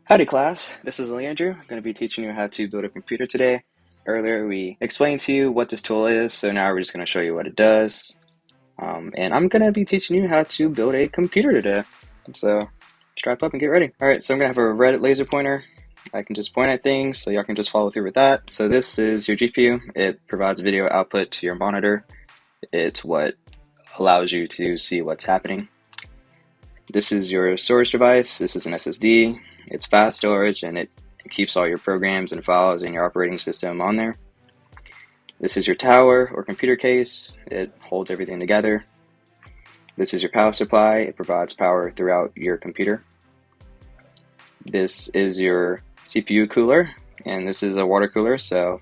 Howdy class, this is Leandrew. I'm going to be teaching you how to build a computer today. Earlier we explained to you what this tool is, so now we're just going to show you what it does. And I'm going to be teaching you how to build a computer today. So strap up and get ready. Alright, so I'm going to have a red laser pointer. I can just point at things, so y'all can just follow through with that. So this is your GPU. It provides video output to your monitor. It's what allows you to see what's happening. This is your storage device. This is an SSD. It's fast storage and it keeps all your programs and files in your operating system on there. This is your tower or computer case. It holds everything together. This is your power supply. It provides power throughout your computer. This is your CPU cooler, and this is a water cooler, so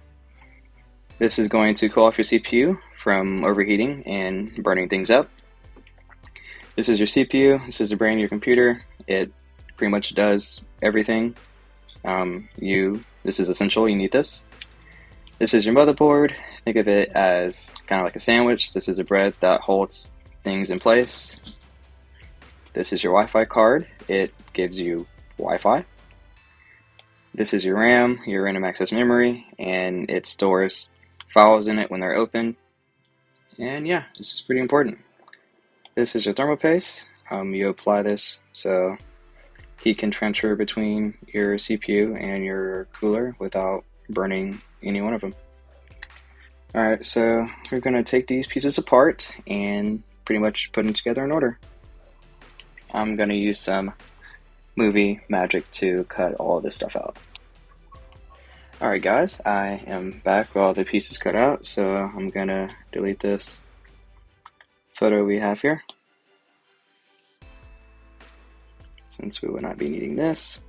this is going to cool off your CPU from overheating and burning things up. This is your CPU. This is the brain of your computer. It pretty much does everything. This is essential. You need this. This is your motherboard. Think of it as kind of like a sandwich. This is a bread that holds things in place. This is your Wi-Fi card. It gives you Wi-Fi. This is your RAM, your random access memory, and it stores files in it when they're open. And yeah, this is pretty important. This is your thermal paste. You apply this so heat can transfer between your CPU and your cooler without burning any one of them. Alright, so we're going to take these pieces apart and pretty much put them together in order. I'm going to use some movie magic to cut all this stuff out. Alright guys, I am back with all the pieces cut out, so I'm going to delete this photo we have here, since we will not be needing this.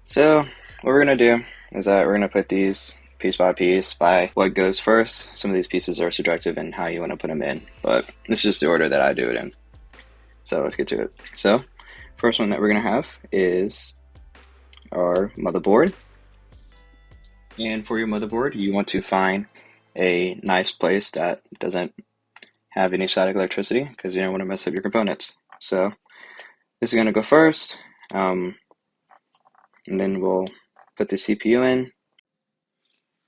So what we're going to do is that we're going to put these piece by piece by what goes first. Some of these pieces are subjective in how you want to put them in, but this is just the order that I do it in. So let's get to it. So first one that we're going to have is our motherboard. And for your motherboard, you want to find a nice place that doesn't have any static electricity, because you don't want to mess up your components. So this is going to go first, and then we'll put the CPU in.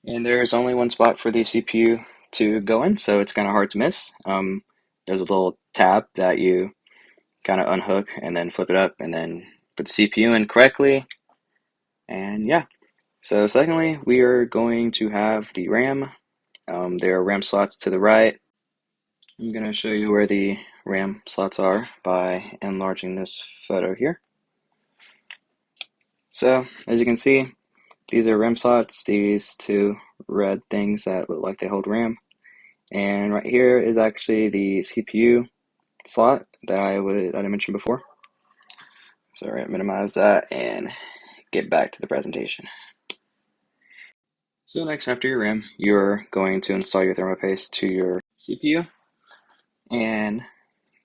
And there's only one spot for the CPU to go in, so it's kind of hard to miss. There's a little tab that you kind of unhook and then flip it up and then put the CPU in correctly. And yeah. So secondly, we are going to have the RAM. There are RAM slots to the right. I'm going to show you where the RAM slots are by enlarging this photo here. So as you can see, these are RAM slots, these two red things that look like they hold RAM. And right here is actually the CPU slot that I mentioned before. So we're going to minimize that and get back to the presentation. So next, after your RAM, you're going to install your thermal paste to your CPU. And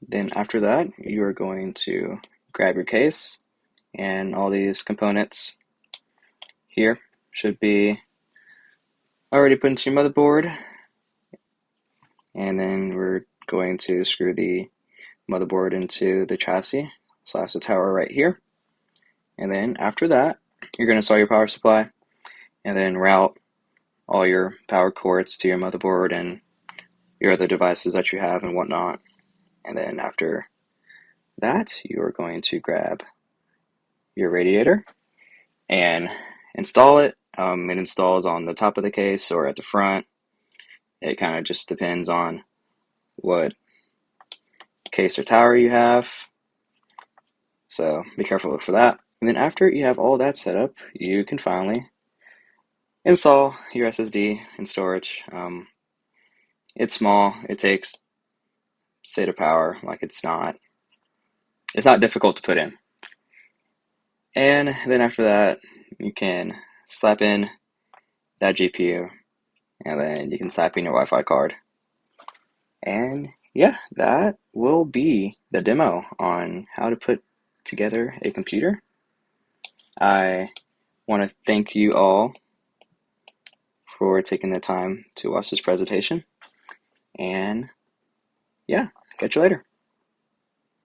then after that, you're going to grab your case, and all these components here should be already put into your motherboard. And then we're going to screw the motherboard into the chassis / the tower right here. And then after that, you're going to install your power supply and then route all your power cords to your motherboard and your other devices that you have and whatnot. And then after that, you are going to grab your radiator and install it. It installs on the top of the case or at the front. It kind of just depends on what case or tower you have. So be careful for that. And then after you have all that set up, you can finally install your SSD and storage. It's small. It takes SATA power. Like it's not difficult to put in. And then after that, you can slap in that GPU, and then you can slap in your Wi-Fi card. And yeah, that will be the demo on how to put together a computer. I want to thank you all for taking the time to watch this presentation. And yeah, catch you later.